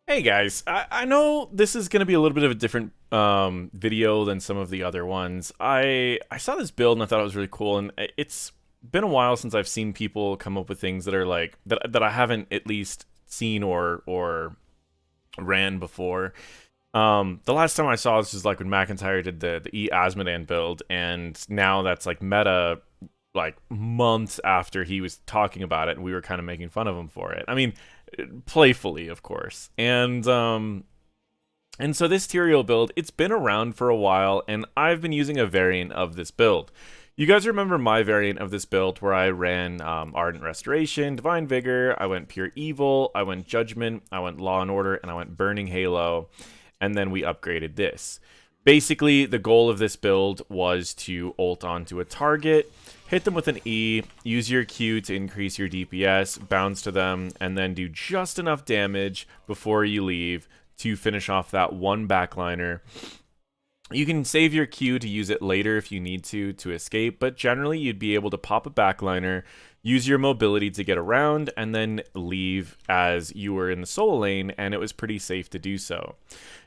Hey guys, I know this is going to be a little bit of a different video than some of the other ones. I saw this build and I thought it was really cool, and it's been a while since I've seen people come up with things that are like that I haven't at least seen or ran before. The last time I saw this was like when McIntyre did the E Asmodan build, and now that's like meta like months after he was talking about it, and we were kind of making fun of him for it. I mean, playfully, of course. And so this Tyrael build, it's been around for a while, and I've been using a variant of this build. You guys remember my variant of this build where I ran Ardent Restoration, Divine Vigor, I went Pure Evil, I went Judgment, I went Law and Order, and I went Burning Halo, and then we upgraded this. Basically, the goal of this build was to ult onto a target, hit them with an E, use your Q to increase your DPS, bounce to them, and then do just enough damage before you leave to finish off that one backliner. You can save your Q to use it later if you need to escape, but generally you'd be able to pop a backliner, use your mobility to get around, and then leave as you were in the solo lane, and it was pretty safe to do so.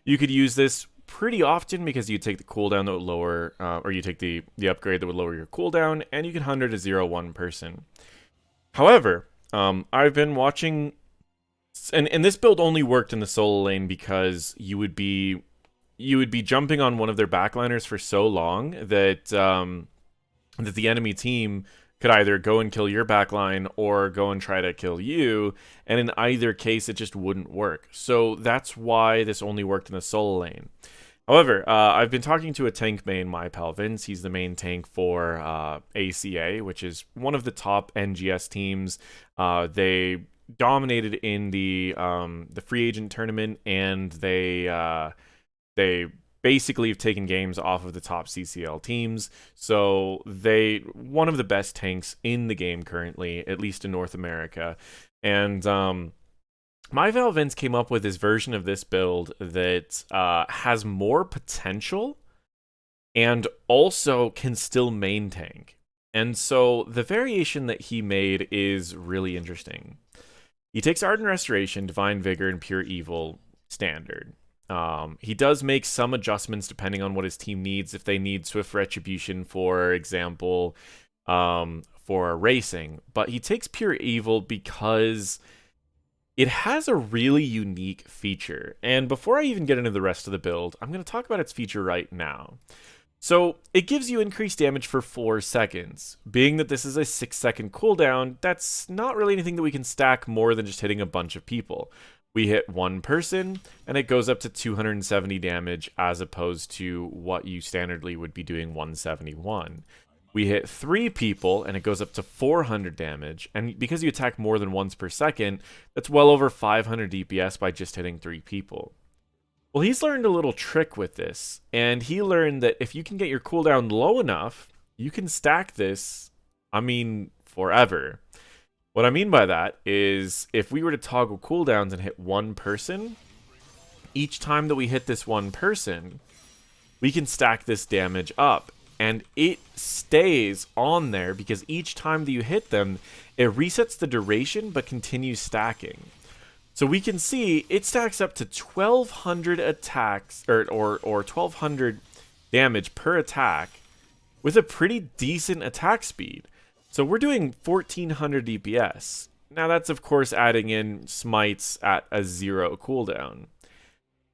You could use this pretty often because you take the cooldown that would lower, or you take the upgrade that would lower your cooldown, and you can 100 to 0-1 person. However, I've been watching, and this build only worked in the solo lane because you would be jumping on one of their backliners for so long that that the enemy team could either go and kill your backline or go and try to kill you, and in either case, it just wouldn't work. So that's why this only worked in the solo lane. However, I've been talking to a tank main, my pal Vince. He's the main tank for ACA, which is one of the top NGS teams. They dominated in the free agent tournament, and they basically have taken games off of the top CCL teams. So they one of the best tanks in the game currently, at least in North America. And my Val Vince came up with this version of this build that has more potential and also can still main tank. And so the variation that he made is really interesting. He takes Ardent Restoration, Divine Vigor, and Pure Evil standard. He does make some adjustments depending on what his team needs. If they need Swift Retribution, for example, for racing. But he takes Pure Evil because it has a really unique feature. And before I even get into the rest of the build, I'm going to talk about its feature right now. So it gives you increased damage for 4 seconds. Being that this is a 6-second cooldown, that's not really anything that we can stack more than just hitting a bunch of people. We hit one person, and it goes up to 270 damage as opposed to what you standardly would be doing 171. We hit 3 people, and it goes up to 400 damage, and because you attack more than once per second, that's well over 500 DPS by just hitting 3 people. Well, he's learned a little trick with this, and he learned that if you can get your cooldown low enough, you can stack this, forever. What I mean by that is if we were to toggle cooldowns and hit one person, each time that we hit this one person, we can stack this damage up. And it stays on there because each time that you hit them, it resets the duration but continues stacking. So we can see it stacks up to 1,200 attacks or 1,200 damage per attack with a pretty decent attack speed. So we're doing 1,400 DPS. Now that's of course adding in smites at a 0 cooldown.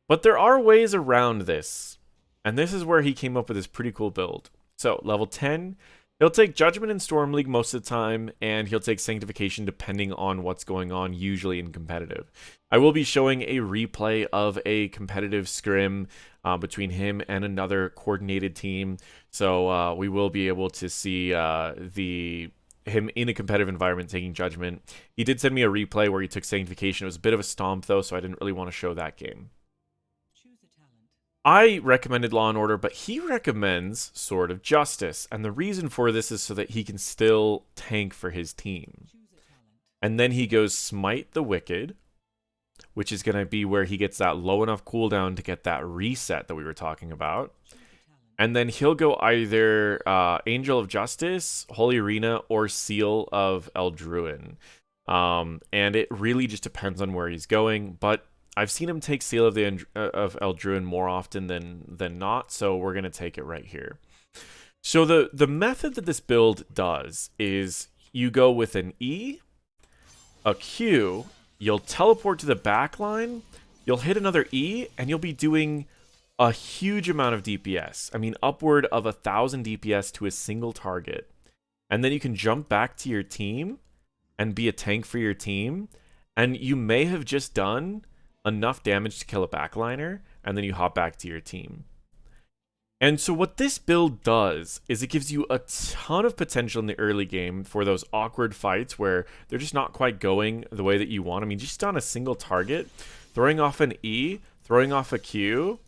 But there are ways around this. And this is where he came up with this pretty cool build. So level 10, he'll take Judgment in Storm League most of the time, and he'll take Sanctification depending on what's going on, usually in competitive. I will be showing a replay of a competitive scrim between him and another coordinated team. So we will be able to see him in a competitive environment taking Judgment. He did send me a replay where he took Sanctification. It was a bit of a stomp, though, so I didn't really want to show that game. I recommended Law and Order, but he recommends Sword of Justice. And the reason for this is so that he can still tank for his team. And then he goes Smite the Wicked, which is going to be where he gets that low enough cooldown to get that reset that we were talking about. And then he'll go either Angel of Justice, Holy Arena, or Seal of Eldruin. And it really just depends on where he's going. But I've seen him take Seal of Eldruin more often than not, so we're gonna take it right here. So the method that this build does is you go with an E, a Q, you'll teleport to the back line, you'll hit another E, and you'll be doing a huge amount of DPS. I mean, upward of 1,000 DPS to a single target. And then you can jump back to your team and be a tank for your team, and you may have just done enough damage to kill a backliner, and then you hop back to your team. And so what this build does is it gives you a ton of potential in the early game for those awkward fights where they're just not quite going the way that you want. I mean, just on a single target, throwing off an E, throwing off a Q,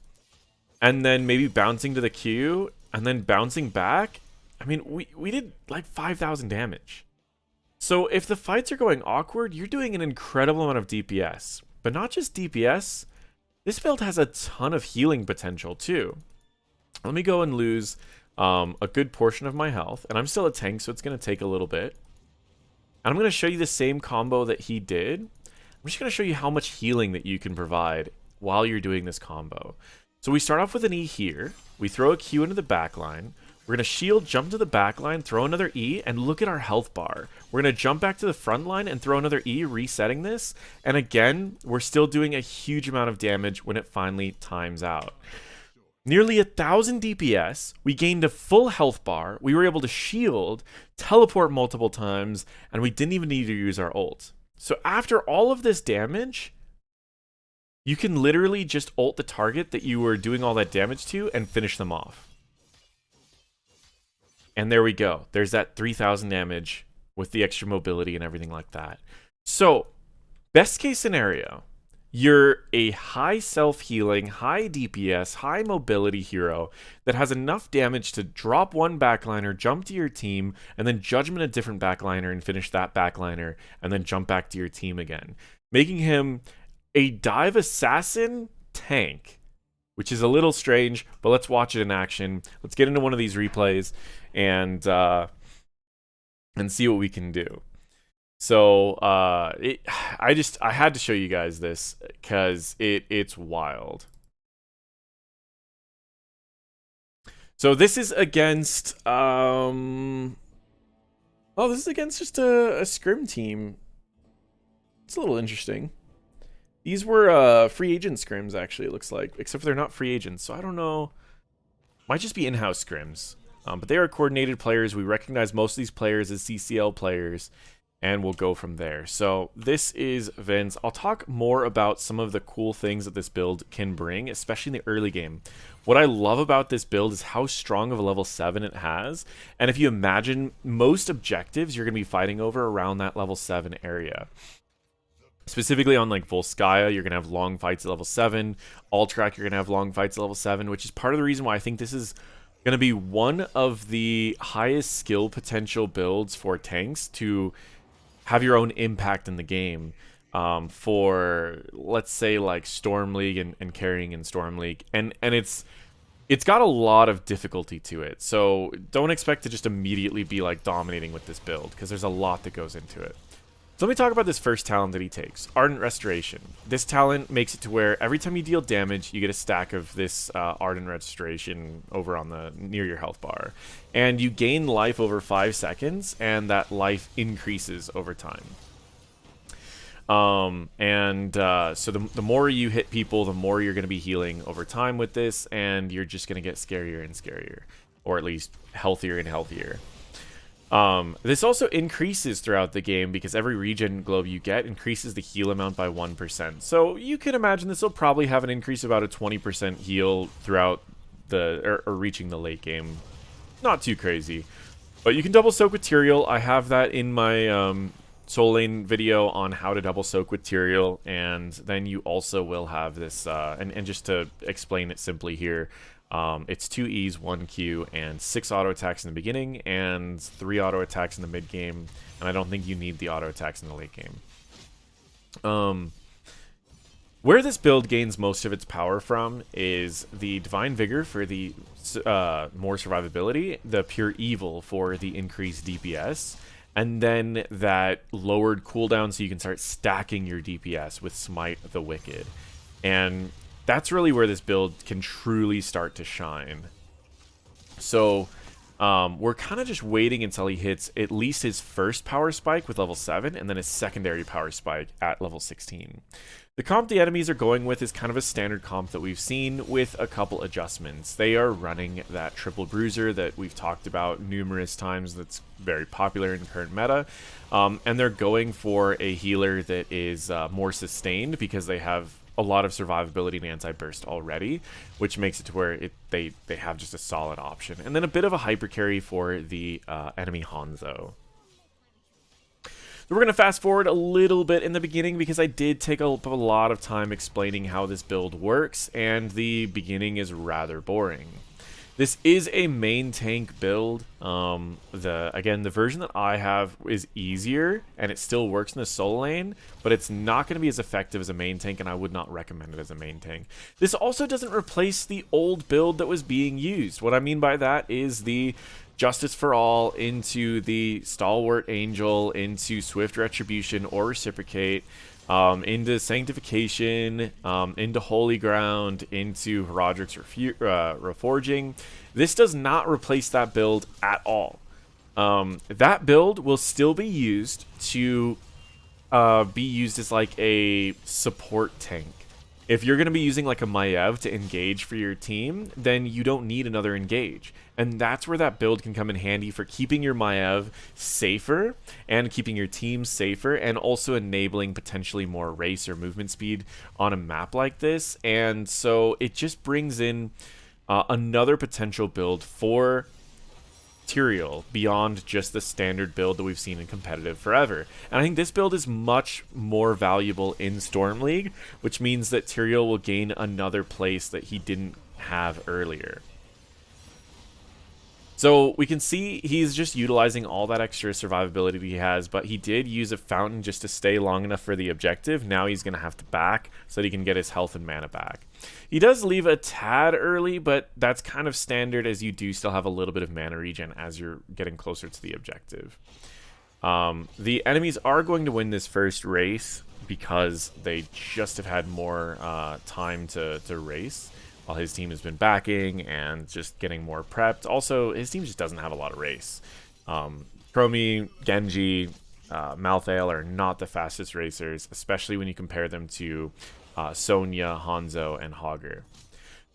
and then maybe bouncing to the Q, and then bouncing back. I mean, we did like 5,000 damage. So if the fights are going awkward, you're doing an incredible amount of DPS. But not just DPS, this build has a ton of healing potential too. Let me go and lose a good portion of my health. And I'm still a tank, so it's going to take a little bit. And I'm going to show you the same combo that he did. I'm just going to show you how much healing that you can provide while you're doing this combo. So we start off with an E here. We throw a Q into the back line. We're going to shield, jump to the back line, throw another E, and look at our health bar. We're going to jump back to the front line and throw another E, resetting this. And again, we're still doing a huge amount of damage when it finally times out. Nearly 1,000 DPS, we gained a full health bar, we were able to shield, teleport multiple times, and we didn't even need to use our ult. So after all of this damage, you can literally just ult the target that you were doing all that damage to and finish them off. And there we go. There's that 3,000 damage with the extra mobility and everything like that. So, best case scenario, you're a high self-healing, high DPS, high mobility hero that has enough damage to drop one backliner, jump to your team, and then judgment a different backliner and finish that backliner, and then jump back to your team again. Making him a dive assassin tank, which is a little strange, but let's watch it in action. Let's get into one of these replays and see what we can do. So I had to show you guys this because it's wild. So this is against this is against just a scrim team. It's a little interesting. These were free agent scrims, actually, it looks like, except for they're not free agents, so I don't know. Might just be in-house scrims. But they are coordinated players. We recognize most of these players as CCL players, and we'll go from there. So this is Vince. I'll talk more about some of the cool things that this build can bring, especially in the early game. What I love about this build is how strong of a level 7 it has. And if you imagine, most objectives you're going to be fighting over around that level 7 area. Specifically on like Volskaya, you're going to have long fights at level 7. Altrak, you're going to have long fights at level 7, which is part of the reason why I think this is going to be one of the highest skill potential builds for tanks to have your own impact in the game for, let's say, like Storm League and carrying in Storm League. And it's got a lot of difficulty to it. So don't expect to just immediately be like dominating with this build because there's a lot that goes into it. So let me talk about this first talent that he takes, Ardent Restoration. This talent makes it to where every time you deal damage, you get a stack of this Ardent Restoration over on the near your health bar. And you gain life over 5 seconds, and that life increases over time. So the more you hit people, the more you're going to be healing over time with this, and you're just going to get scarier and scarier, or at least healthier and healthier. This also increases throughout the game because every regen globe you get increases the heal amount by 1%. So you can imagine this will probably have an increase of about a 20% heal throughout the or reaching the late game. Not too crazy, but you can double soak with Tyrael. I have that in my Soul Lane video on how to double soak with Tyrael, and then you also will have this. And just to explain it simply here. It's 2 E's, 1 Q, and 6 auto attacks in the beginning, and 3 auto attacks in the mid game, and I don't think you need the auto attacks in the late game. Where this build gains most of its power from is the Divine Vigor for the more survivability, the Pure Evil for the increased DPS, and then that lowered cooldown so you can start stacking your DPS with Smite the Wicked. And that's really where this build can truly start to shine. So we're kind of just waiting until he hits at least his first power spike with level 7, and then his secondary power spike at level 16. The comp the enemies are going with is kind of a standard comp that we've seen with a couple adjustments. They are running that triple bruiser that we've talked about numerous times that's very popular in current meta. And they're going for a healer that is more sustained because they have a lot of survivability and anti-burst already, which makes it to where they have just a solid option. And then a bit of a hyper carry for the enemy Hanzo. So we're going to fast forward a little bit in the beginning because I did take a lot of time explaining how this build works, and the beginning is rather boring. This is a main tank build. Again, the version that I have is easier, and it still works in the solo lane, but it's not going to be as effective as a main tank, and I would not recommend it as a main tank. This also doesn't replace the old build that was being used. What I mean by that is the Justice for All into the Stalwart Angel into Swift Retribution or Reciprocate, into Sanctification, into Holy Ground, into Herodric's Reforging. This does not replace that build at all. That build will still be used to be used as like a support tank. If you're going to be using like a Maiev to engage for your team, then you don't need another engage. And that's where that build can come in handy for keeping your Maiev safer and keeping your team safer, and also enabling potentially more race or movement speed on a map like this. And so it just brings in another potential build for Tyrael beyond just the standard build that we've seen in competitive forever. And I think this build is much more valuable in Storm League, which means that Tyrael will gain another place that he didn't have earlier. So we can see he's just utilizing all that extra survivability he has, but he did use a fountain just to stay long enough for the objective. Now he's going to have to back so that he can get his health and mana back. He does leave a tad early, but that's kind of standard, as you do still have a little bit of mana regen as you're getting closer to the objective. The enemies are going to win this first race because they just have had more time to race, while his team has been backing and just getting more prepped. Also, his team just doesn't have a lot of race. Chromie, Genji, Malthael are not the fastest racers, especially when you compare them to Sonya, Hanzo, and Hogger.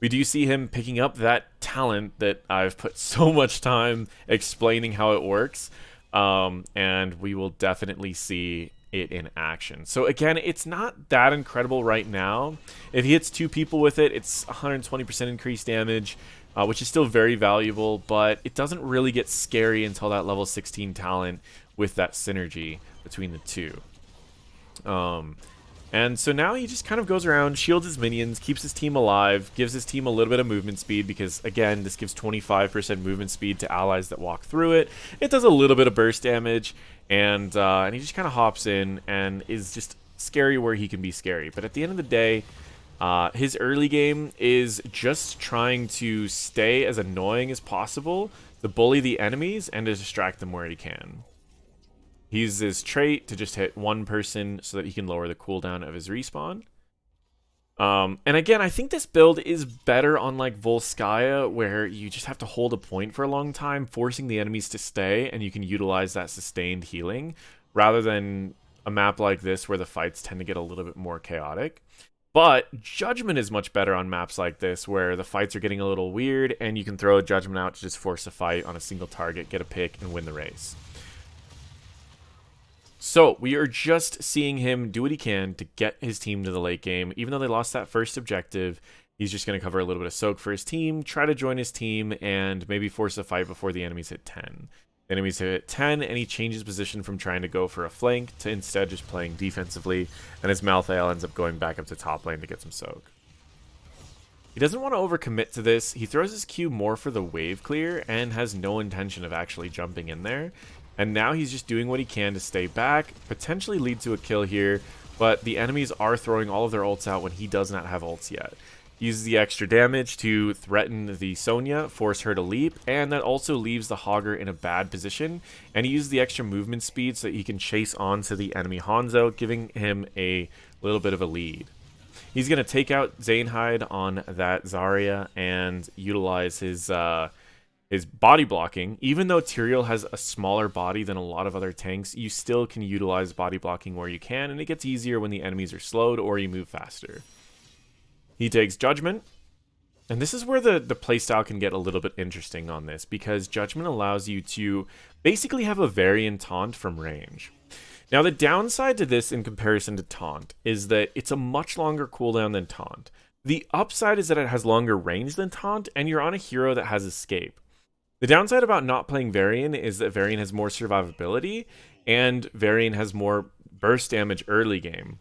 We do see him picking up that talent that I've put so much time explaining how it works, and we will definitely see it in action. So again, it's not that incredible right now. If he hits 2 people with it, it's 120% increased damage, which is still very valuable, but it doesn't really get scary until that level 16 talent with that synergy between the two. And so now he just kind of goes around, shields his minions, keeps his team alive, gives his team a little bit of movement speed because, again, this gives 25% movement speed to allies that walk through it. It does a little bit of burst damage, and he just kind of hops in and is just scary where he can be scary. But at the end of the day, his early game is just trying to stay as annoying as possible, to bully the enemies, and to distract them where he can. He uses his trait to just hit one person so that he can lower the cooldown of his respawn. And again, I think this build is better on like Volskaya, where you just have to hold a point for a long time, forcing the enemies to stay, and you can utilize that sustained healing, rather than a map like this where the fights tend to get a little bit more chaotic. But Judgment is much better on maps like this, where the fights are getting a little weird, and you can throw a Judgment out to just force a fight on a single target, get a pick, and win the race. So we are just seeing him do what he can to get his team to the late game. Even though they lost that first objective, he's just going to cover a little bit of soak for his team, try to join his team, and maybe force a fight before the enemies hit 10. The enemies hit 10, and he changes position from trying to go for a flank to instead just playing defensively, and his Malthael ends up going back up to top lane to get some soak. He doesn't want to overcommit to this. He throws his Q more for the wave clear and has no intention of actually jumping in there. And now he's just doing what he can to stay back, potentially lead to a kill here, but the enemies are throwing all of their ults out when he does not have ults yet. He uses the extra damage to threaten the Sonya, force her to leap, and that also leaves the Hogger in a bad position, and he uses the extra movement speed so that he can chase onto the enemy Hanzo, giving him a little bit of a lead. He's going to take out Zainhide on that Zarya and utilize his body blocking. Even though Tyrael has a smaller body than a lot of other tanks, you still can utilize body blocking where you can, and it gets easier when the enemies are slowed or you move faster. He takes Judgment. And this is where the playstyle can get a little bit interesting on this, because Judgment allows you to basically have a variant taunt from range. Now, the downside to this in comparison to taunt is that it's a much longer cooldown than taunt. The upside is that it has longer range than taunt, and you're on a hero that has escape. The downside about not playing Varian is that Varian has more survivability, and Varian has more burst damage early game.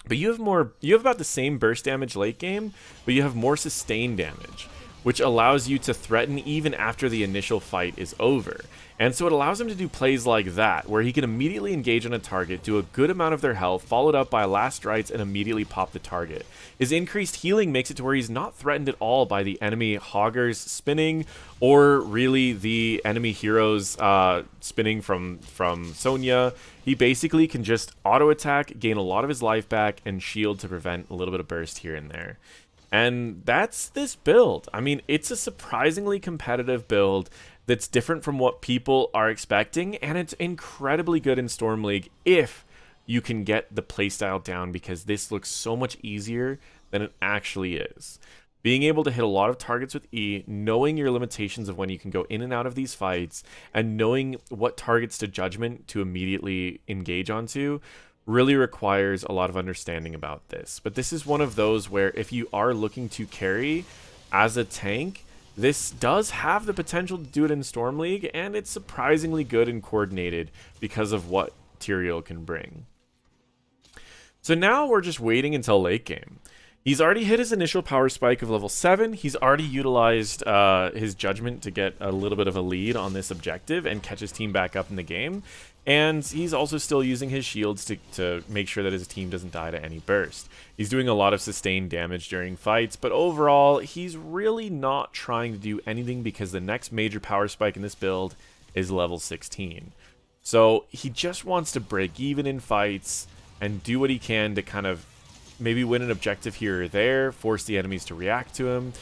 But you have about the same burst damage late game, but you have more sustained damage, which allows you to threaten even after the initial fight is over. And so it allows him to do plays like that, where he can immediately engage on a target, do a good amount of their health, followed up by a last rites, and immediately pop the target. His increased healing makes it to where he's not threatened at all by the enemy Hoggers spinning, or really the enemy heroes spinning from Sonya. He basically can just auto-attack, gain a lot of his life back, and shield to prevent a little bit of burst here and there. And that's this build. I mean, it's a surprisingly competitive build that's different from what people are expecting, and it's incredibly good in Storm League if you can get the playstyle down, because this looks so much easier than it actually is. Being able to hit a lot of targets with E, knowing your limitations of when you can go in and out of these fights, and knowing what targets to Judgment to immediately engage onto, really requires a lot of understanding about this. But this is one of those where if you are looking to carry as a tank, this does have the potential to do it in Storm League, and it's surprisingly good and coordinated because of what Tyrael can bring. So now we're just waiting until late game. He's already hit his initial power spike of level 7. He's already utilized his Judgment to get a little bit of a lead on this objective and catch his team back up in the game. And he's also still using his shields to make sure that his team doesn't die to any burst. He's doing a lot of sustained damage during fights, but overall, he's really not trying to do anything because the next major power spike in this build is level 16. So he just wants to break even in fights and do what he can to kind of maybe win an objective here or there, force the enemies to react to him,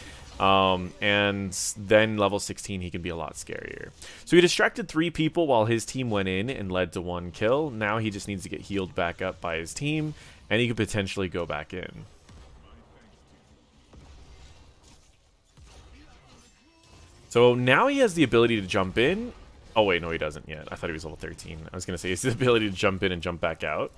and then level 16 he can be a lot scarier. So he distracted 3 people while his team went in and led to 1 kill. Now he just needs to get healed back up by his team, and he could potentially go back in. So now he has the ability to jump in. Oh wait, no he doesn't yet. I thought he was level 13. I was going to say he has the ability to jump in and jump back out.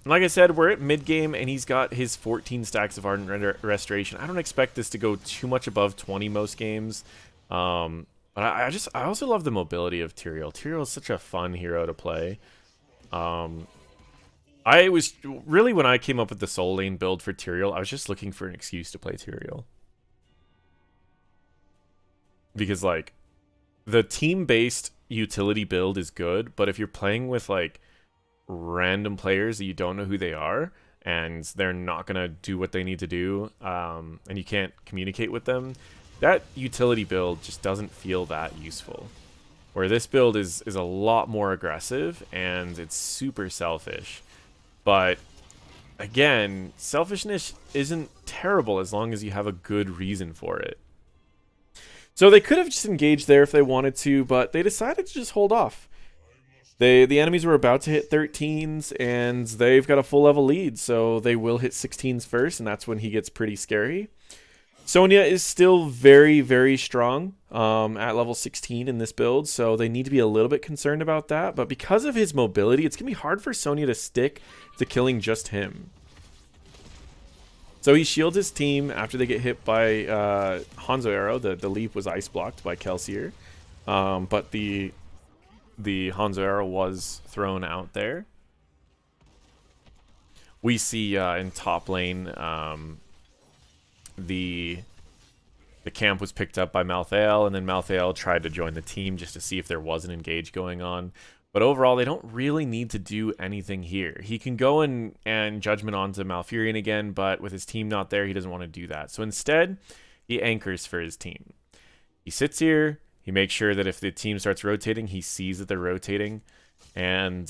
Like I said, we're at mid-game, and he's got his 14 stacks of Ardent Restoration. I don't expect this to go too much above 20 most games. But I also love the mobility of Tyrael. Tyrael is such a fun hero to play. I was really, when I came up with the Soul Lane build for Tyrael, I was just looking for an excuse to play Tyrael. Because, like, the team-based utility build is good, but if you're playing with, like, random players that you don't know who they are and they're not gonna do what they need to do, and you can't communicate with them, that utility build just doesn't feel that useful. Where this build is a lot more aggressive and it's super selfish, but again, selfishness isn't terrible as long as you have a good reason for it. So they could have just engaged there if they wanted to, but they decided to just hold off. The enemies were about to hit 13s, and they've got a full level lead, so they will hit 16s first, and that's when he gets pretty scary. Sonya is still very, very strong at level 16 in this build, so they need to be a little bit concerned about that. But because of his mobility, it's going to be hard for Sonya to stick to killing just him. So he shields his team after they get hit by Hanzo Arrow. The leap was ice blocked by Kelsier, but the Hanzo Arrow was thrown out there. We see in top lane the camp was picked up by Malthael, and then Malthael tried to join the team just to see if there was an engage going on. But overall, they don't really need to do anything here. He can go and Judgment onto Malfurion again, but with his team not there, he doesn't want to do that. So instead, he anchors for his team. He sits here. He makes sure that if the team starts rotating, he sees that they're rotating. And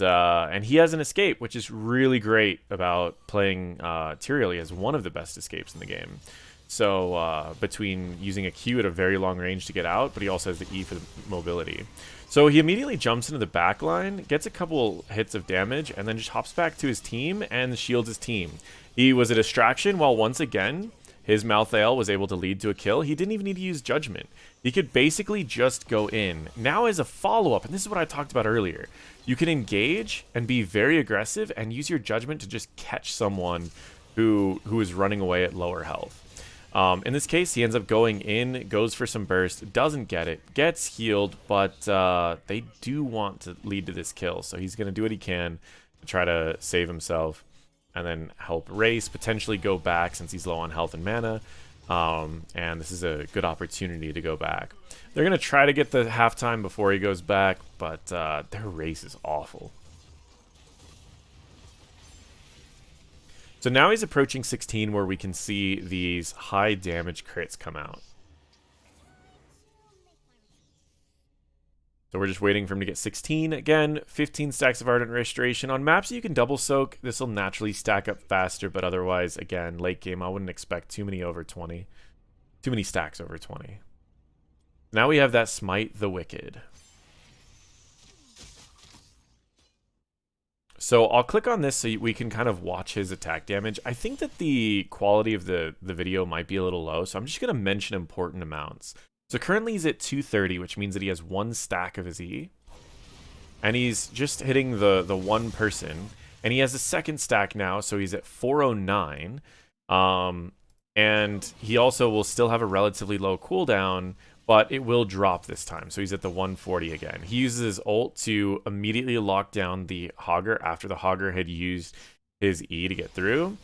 he has an escape, which is really great about playing Tyrael. He has one of the best escapes in the game. So between using a Q at a very long range to get out, but he also has the E for the mobility. So he immediately jumps into the back line, gets a couple hits of damage, and then just hops back to his team and shields his team. He was a distraction while once again his Malthael was able to lead to a kill. He didn't even need to use Judgment. He could basically just go in. Now as a follow-up, and this is what I talked about earlier, you can engage and be very aggressive and use your Judgment to just catch someone who is running away at lower health. In this case, he ends up going in, goes for some burst, doesn't get it, gets healed, but they do want to lead to this kill, so he's going to do what he can to try to save himself and then help Race potentially go back since he's low on health and mana. And this is a good opportunity to go back. They're going to try to get the halftime before he goes back, but their Race is awful. So now he's approaching 16 where we can see these high damage crits come out. So we're just waiting for him to get 16. Again, 15 stacks of Ardent Restoration. On maps you can double soak. This will naturally stack up faster, but otherwise, again, late game, I wouldn't expect too many over 20. Too many stacks over 20. Now we have that Smite the Wicked. So I'll click on this so we can kind of watch his attack damage. I think that the quality of the video might be a little low, so I'm just going to mention important amounts. So currently he's at 230, which means that he has one stack of his E. And he's just hitting the one person. And he has a second stack now, so he's at 409. And he also will still have a relatively low cooldown, but it will drop this time. So he's at the 140 again. He uses his ult to immediately lock down the Hogger after the Hogger had used his E to get through.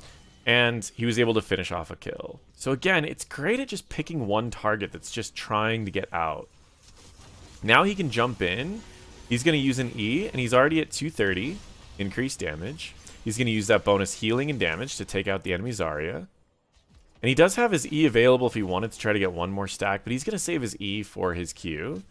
And he was able to finish off a kill. So again, it's great at just picking one target that's just trying to get out. Now he can jump in. He's going to use an E, and he's already at 230. Increased damage. He's going to use that bonus healing and damage to take out the enemy Zarya. And he does have his E available if he wanted to try to get one more stack, but he's going to save his E for his Q.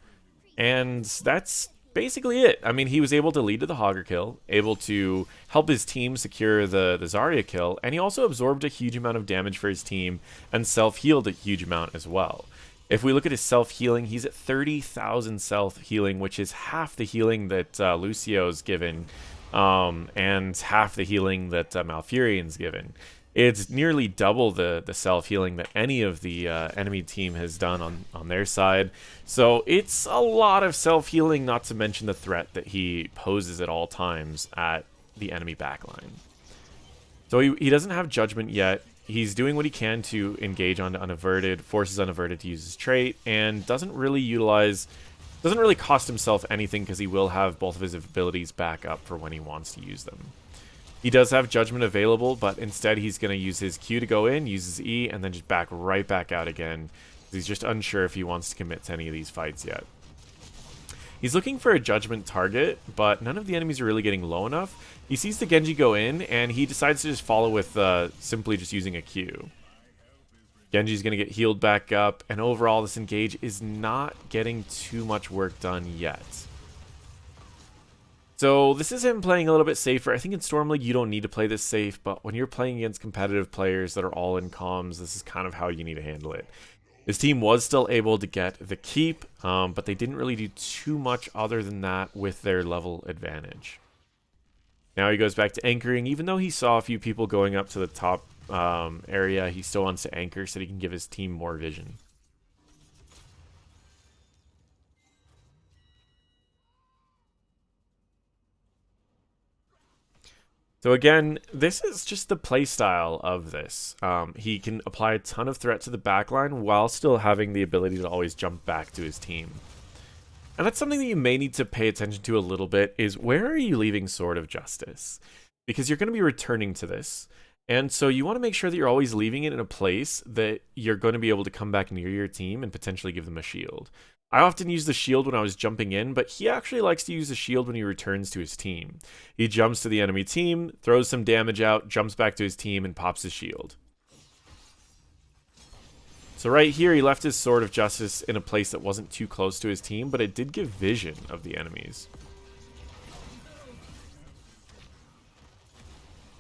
And that's basically it. I mean, he was able to lead to the Hogger kill, able to help his team secure the Zarya kill, and he also absorbed a huge amount of damage for his team and self-healed a huge amount as well. If we look at his self-healing, he's at 30,000 self-healing, which is half the healing that Lucio's given, and half the healing that Malfurion's given. It's nearly double the self-healing that any of the enemy team has done on their side. So it's a lot of self-healing, not to mention the threat that he poses at all times at the enemy backline. So he doesn't have Judgment yet. He's doing what he can to engage onto Unaverted, forces Unaverted to use his trait, and doesn't really cost himself anything because he will have both of his abilities back up for when he wants to use them. He does have Judgment available, but instead he's going to use his Q to go in, use his E, and then just back right back out again. He's just unsure if he wants to commit to any of these fights yet. He's looking for a Judgment target, but none of the enemies are really getting low enough. He sees the Genji go in, and he decides to just follow with simply just using a Q. Genji's going to get healed back up, and overall this engage is not getting too much work done yet. So this is him playing a little bit safer. I think in Storm League you don't need to play this safe, but when you're playing against competitive players that are all in comms, this is kind of how you need to handle it. His team was still able to get the keep, but they didn't really do too much other than that with their level advantage. Now he goes back to anchoring. Even though he saw a few people going up to the top area, he still wants to anchor so that he can give his team more vision. So again, this is just the playstyle of this. He can apply a ton of threat to the backline while still having the ability to always jump back to his team. And that's something that you may need to pay attention to a little bit, is where are you leaving Sword of Justice? Because you're going to be returning to this. And so you want to make sure that you're always leaving it in a place that you're going to be able to come back near your team and potentially give them a shield. I often use the shield when I was jumping in, but he actually likes to use the shield when he returns to his team. He jumps to the enemy team, throws some damage out, jumps back to his team, and pops his shield. So right here, he left his Sword of Justice in a place that wasn't too close to his team, but it did give vision of the enemies.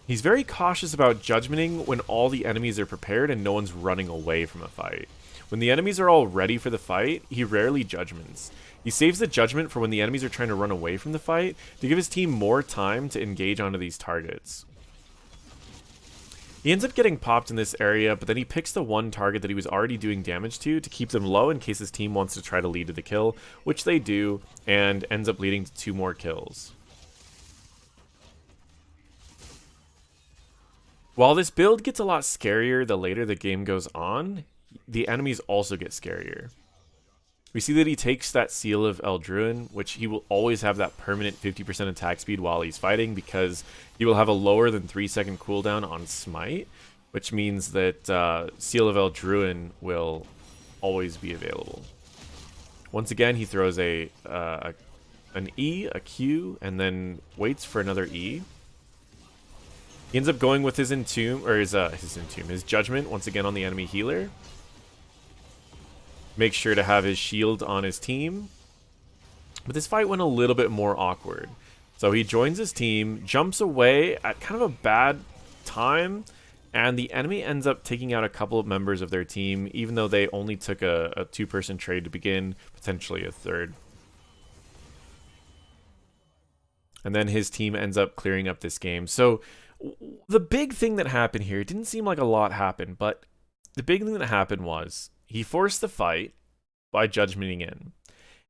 He's very cautious about judgmenting when all the enemies are prepared and no one's running away from a fight. When the enemies are all ready for the fight, he rarely judgments. He saves the judgment for when the enemies are trying to run away from the fight to give his team more time to engage onto these targets. He ends up getting popped in this area, but then he picks the one target that he was already doing damage to keep them low in case his team wants to try to lead to the kill, which they do, and ends up leading to 2 more kills. While this build gets a lot scarier the later the game goes on, the enemies also get scarier. We see that he takes that Seal of Eldruin, which he will always have that permanent 50% attack speed while he's fighting because he will have a lower than 3-second cooldown on Smite, which means that Seal of Eldruin will always be available. Once again, he throws an E, a Q, and then waits for another E. He ends up going with his Entomb, or his Judgment, once again on the enemy healer. Make sure to have his shield on his team. But this fight went a little bit more awkward. So he joins his team, jumps away at kind of a bad time, and the enemy ends up taking out a couple of members of their team, even though they only took a 2-person trade to begin, potentially a third. And then his team ends up clearing up this game. So the big thing that happened here, it didn't seem like a lot happened, but the big thing that happened was he forced the fight by judgmenting in.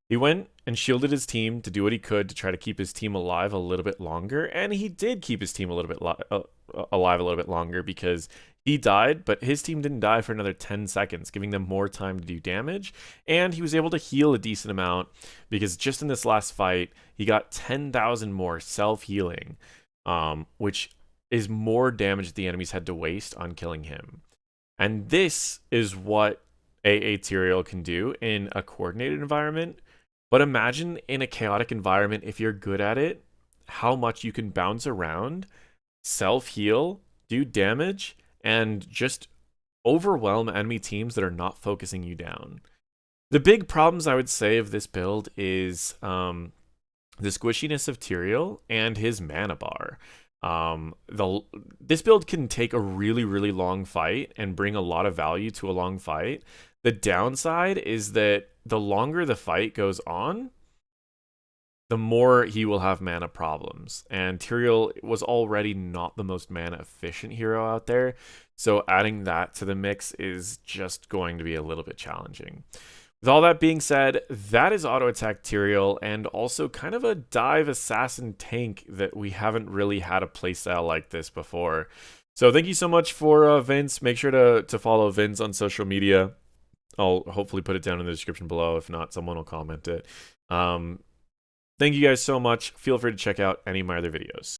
He went and shielded his team to do what he could to try to keep his team alive a little bit longer, and he did keep his team a little bit alive a little bit longer because he died, but his team didn't die for another 10 seconds, giving them more time to do damage, and he was able to heal a decent amount because just in this last fight, he got 10,000 more self-healing, which is more damage that the enemies had to waste on killing him. And this is what AA Tyrael can do in a coordinated environment, but imagine in a chaotic environment, if you're good at it, how much you can bounce around, self-heal, do damage, and just overwhelm enemy teams that are not focusing you down. The big problems I would say of this build is the squishiness of Tyrael and his mana bar. This build can take a really, really long fight and bring a lot of value to a long fight. The downside is that the longer the fight goes on, the more he will have mana problems. And Tyrael was already not the most mana efficient hero out there, so adding that to the mix is just going to be a little bit challenging. With all that being said, that is Auto Attack Tyrael, and also kind of a dive assassin tank that we haven't really had a playstyle like this before. So thank you so much for Vince. Make sure to follow Vince on social media. I'll hopefully put it down in the description below. If not, someone will comment it. Thank you guys so much. Feel free to check out any of my other videos.